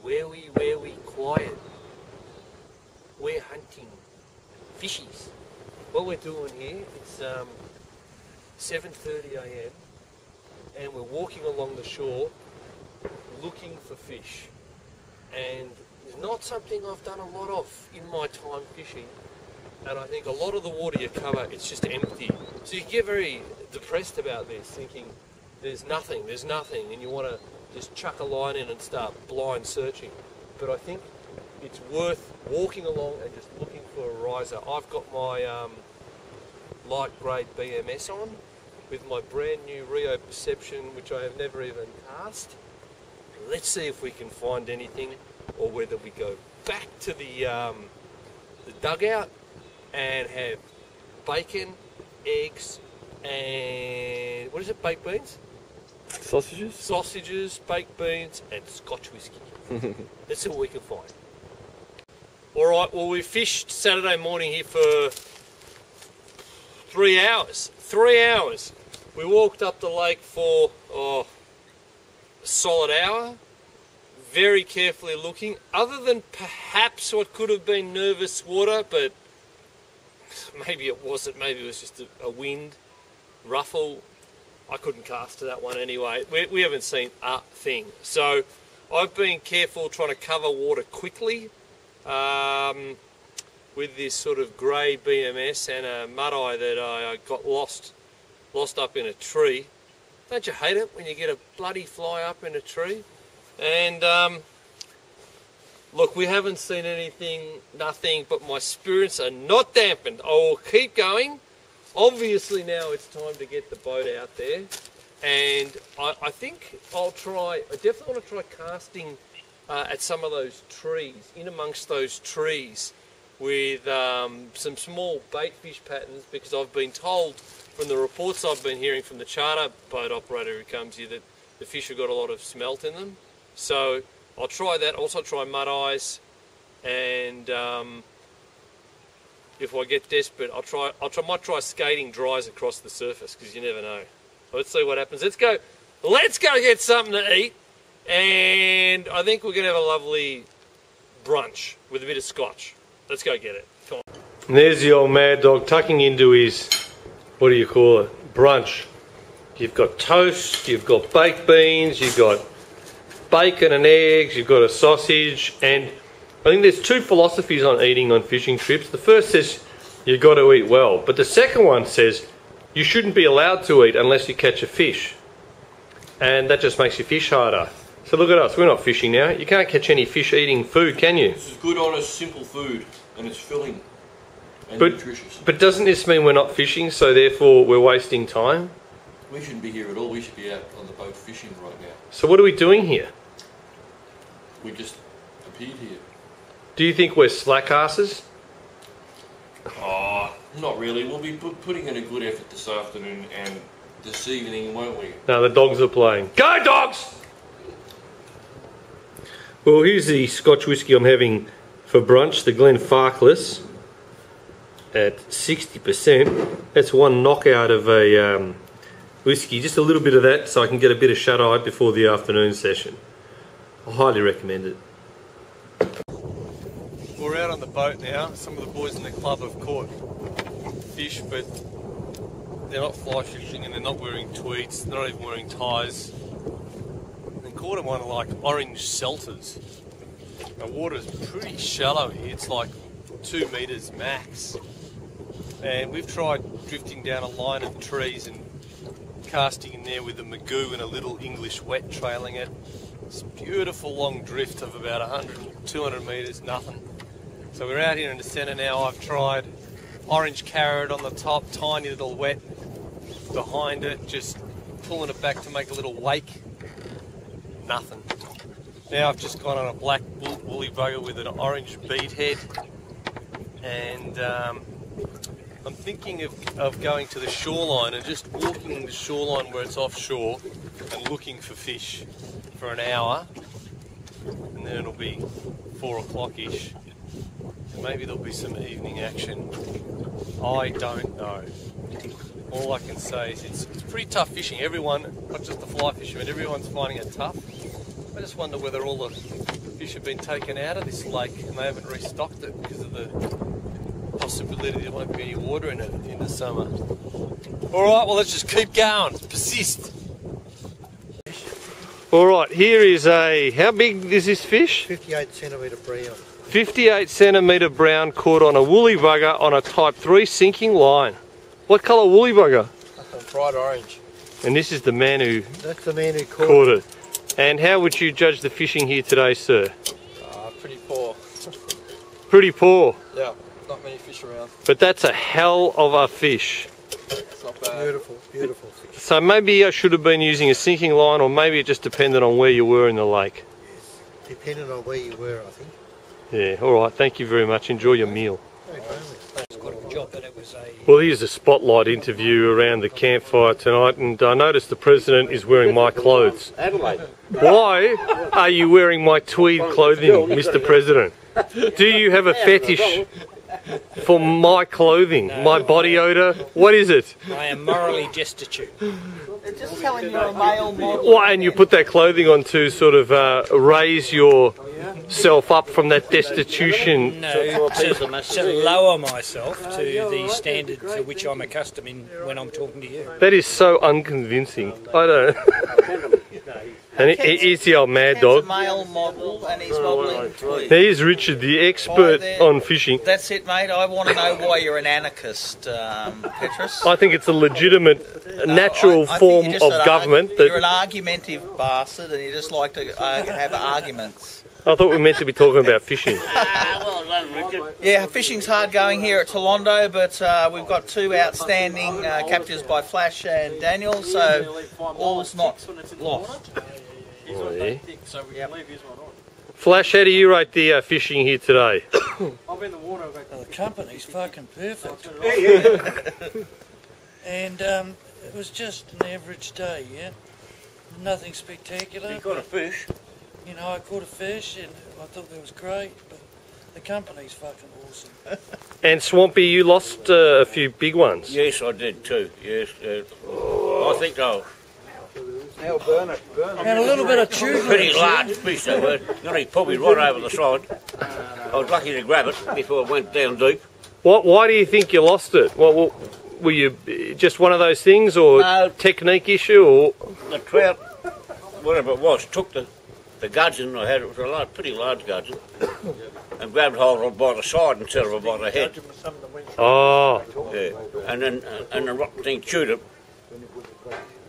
wary, quiet. We're hunting fishies. What we're doing here, it's 7:30 a.m. and we're walking along the shore looking for fish. And it's not something I've done a lot of in my time fishing. And I think a lot of the water you cover, it's just empty. So you get very depressed about this, thinking there's nothing, and you want to just chuck a line in and start blind searching. But I think it's worth walking along and just looking for a riser. I've got my light grey BMS on with my brand new Rio Perception, which I have never even cast. Let's see if we can find anything, or whether we go back to the dugout and have bacon, eggs, and what is it, baked beans? Sausages? Sausages, baked beans, and Scotch whiskey. Let's see what we can find. Alright, well, we fished Saturday morning here for 3 hours. 3 hours. We walked up the lake for a solid hour, very carefully looking, other than perhaps what could have been nervous water, but maybe it wasn't, maybe it was just a wind ruffle. I couldn't cast to that one anyway. We haven't seen a thing. So I've been careful trying to cover water quickly with this sort of grey BMS and a mud-eye that I got lost up in a tree. Don't you hate it when you get a bloody fly up in a tree? And look, we haven't seen anything, nothing, but my spirits are not dampened. I will keep going. Obviously now it's time to get the boat out there, and I think I definitely want to try casting at some of those trees, in amongst those trees, with some small bait fish patterns, because I've been told from the reports I've been hearing from the charter boat operator who comes here that the fish have got a lot of smelt in them. So I'll try that. Also try mud eyes, and if I get desperate, might try skating dries across the surface, because you never know. Let's see what happens. Let's go get something to eat, and I think we're gonna have a lovely brunch with a bit of scotch. Let's go get it. Come on. And there's the old mad dog tucking into his, what do you call it, brunch. You've got toast, you've got baked beans, you've got bacon and eggs, you've got a sausage, and I think there's two philosophies on eating on fishing trips. The first says you've got to eat well, but the second one says you shouldn't be allowed to eat unless you catch a fish, and that just makes you fish harder. So look at us, we're not fishing now. You can't catch any fish eating food, can you? This is good, honest, simple food, and it's filling and nutritious. But doesn't this mean we're not fishing, so therefore we're wasting time? We shouldn't be here at all. We should be out on the boat fishing right now. So what are we doing here? We just appeared here. Do you think we're slackasses? Oh, not really. We'll be putting in a good effort this afternoon and this evening, won't we? No, the dogs are playing. Go dogs! Well, here's the Scotch whiskey I'm having for brunch, the Glenfarclas at 60%. That's one knockout of a whiskey, just a little bit of that so I can get a bit of shut-eye before the afternoon session. I highly recommend it. We're out on the boat now. Some of the boys in the club have caught fish, but they're not fly fishing and they're not wearing tweeds, they're not even wearing ties. They caught them on like orange selters. The water's pretty shallow here, it's like 2 meters max. And we've tried drifting down a line of trees and casting in there with a magoo and a little English wet trailing it. It's a beautiful long drift of about 100, 200 metres, nothing. So we're out here in the centre now. I've tried orange carrot on the top, tiny little wet behind it, just pulling it back to make a little wake. Nothing. Now I've just gone on a black woolly bugger with an orange bead head, and I'm thinking of going to the shoreline and just walking the shoreline where it's offshore and looking for fish for an hour, and then it'll be 4 o'clock-ish. Maybe there'll be some evening action. I don't know. All I can say is it's pretty tough fishing. Everyone, not just the fly fishermen, everyone's finding it tough. I just wonder whether all the fish have been taken out of this lake and they haven't restocked it because of the possibility there won't be any water in it in the summer. Alright, well let's just keep going, persist. Alright, here is a, how big is this fish? 58 centimetre brown. 58 centimetre brown caught on a woolly bugger on a type 3 sinking line. What colour woolly bugger? Bright orange. And this is the man who That's the man who caught it. And how would you judge the fishing here today, sir? Pretty poor. Pretty poor. Yeah, not many fish around. But that's a hell of a fish. It's not bad. Beautiful, beautiful fish. So maybe I should have been using a sinking line, or maybe it just depended on where you were in the lake. Yes, depending on where you were, I think. Yeah, alright, thank you very much. Enjoy your meal. Job, but it was Well, here's a spotlight interview around the campfire tonight, and I noticed the President is wearing my clothes. Adelaide. Why are you wearing my tweed clothing, Mr. President? Do you have a fetish for my clothing, my body odour? What is it? I am morally destitute. They're just telling you're a male model. Why, and you put that clothing on to sort of raise yourself up from that destitution? No, to lower myself to the standard for which I'm accustomed in when I'm talking to you. That is so unconvincing. I don't. And he's the old mad He's a dog. male model and he's modelling tweed. Here's Richard, the expert on fishing. That's it, mate. I want to know why you're an anarchist, Petrus. I think it's a legitimate, natural I think form you're just of an government. You're an argumentative bastard and you just like to have arguments. I thought we were meant to be talking about fishing. Yeah, fishing's hard going here at Toolondo, but we've got two outstanding captures by Flash and Daniel, so all's not lost. Oh, yeah. Flash, how do you rate the fishing here today? The company's fucking perfect. And it was just an average day, yeah? Nothing spectacular. You caught a fish. You know, I caught a fish and I thought that was great, but the company's fucking awesome. And Swampy, you lost a few big ones. Yes, I did too. Yes. I think I'll. Now burn it, burn And a little bit of tuna. Pretty large fish they were. Nearly pulled me right over the side. I was lucky to grab it before it went down deep. Why do you think you lost it? Well, were you just one of those things, or No. technique issue, or? The trout, whatever it was, took the gudgeon I had. It was a pretty large gudgeon. And grabbed hold of it by the side instead of by the head. Oh. Yeah. And then the rotten thing chewed it.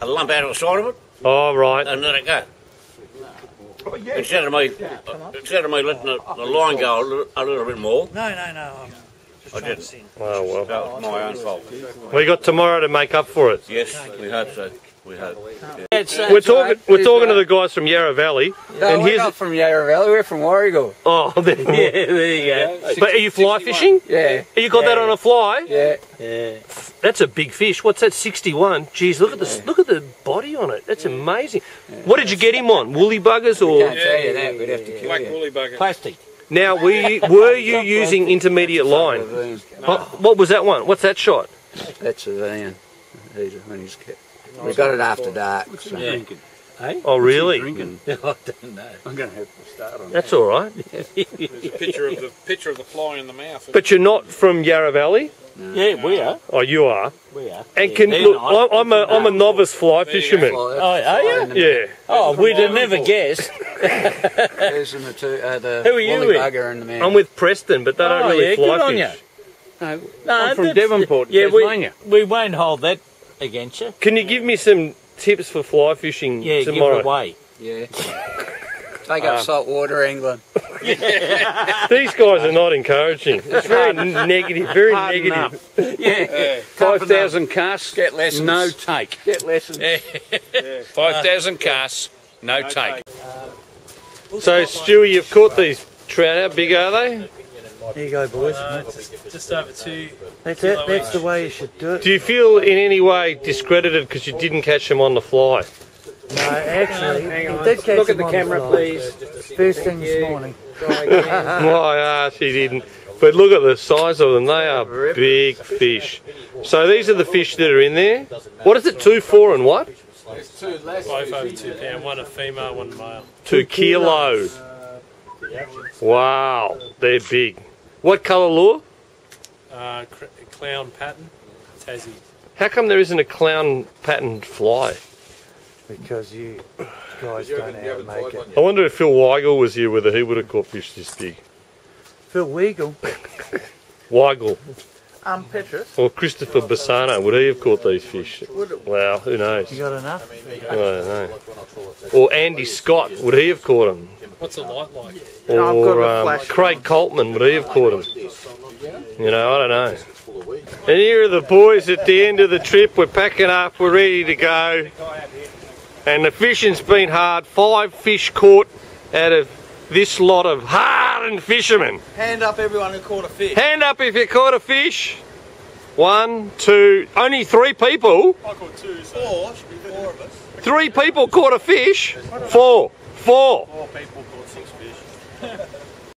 A lump out of the side of it. Oh, right. And let it go. Instead of me letting the line go a little bit more, No. I didn't. Oh, well. That was my own fault. We got tomorrow to make up for it. Yes, we hope so. We hope. Yeah. We're talking to the guys from Yarra Valley. No, we're not from Yarra Valley, we're from Warrego. Oh, there you go. But are you fly fishing? Yeah. You got that on a fly? Yeah. That's a big fish. What's that? 61. Geez, look at the body on it. That's amazing. What did you get him on? Woolly buggers or? Can't tell you that, we'd have to kill you. woolly bugger. Plastic. Now, were you using intermediate line? What was that one? What's that shot? That's a van. When he's kept. We got it after dark. So. Oh, really? I don't know. I'm going to have to start on That's all right. There's a picture of the fly in the mouth. But you're not from Yarra Valley? Yeah, we are. Oh, you are. We are. And look, I'm a novice fly fisherman. Oh, are you? Yeah. Oh, we'd have never guessed. There's the Who are you woolly with? bugger and the man. I'm with Preston, but they don't really fly fish. No, I'm from Devonport, Tasmania. We won't hold that against you. Can you give me some tips for fly fishing tomorrow? Give it away. Yeah. Take up saltwater angling. These guys are not encouraging. It's very negative, very negative. Yeah. 5,000 casts, get lessons. No take. Get lessons. 5,000 casts, no take. So, Stewie, you've caught these trout. How big are they? Here you go, boys. Just over 2. That's it. That's the way you should do it. Do you feel in any way discredited because you didn't catch them on the fly? No, actually, he did catch Look at him the on camera, fly. please. First thing this morning. My ass, he didn't. But look at the size of them. They are big fish. So these are the fish that are in there. What is it? 2, 4, and what? Both over 2 pound, one a female, one male. 2 kilo. Wow, they're big. What colour lure? Clown pattern, Tassie. How come there isn't a clown patterned fly? Because you guys don't know how to make it. I wonder if Phil Weigel was here, whether he would have caught fish this big. Phil Weigel. Weigel. Petrus. Or Christopher Bassano, would he have caught these fish? Wow, who knows? You got enough? I don't know. Or Andy Scott, would he have caught them? What's the light like? Or Craig Coltman, would he have caught them? You know, I don't know. And here are the boys at the end of the trip. We're packing up, we're ready to go. And the fishing's been hard. 5 fish caught out of this lot of hardened fishermen. Hand up everyone who caught a fish. Hand up if you caught a fish. 1, 2, only 3 people. I caught 2, so 4 of us. 3 people caught a fish. 4. 4. 4 people caught 6 fish.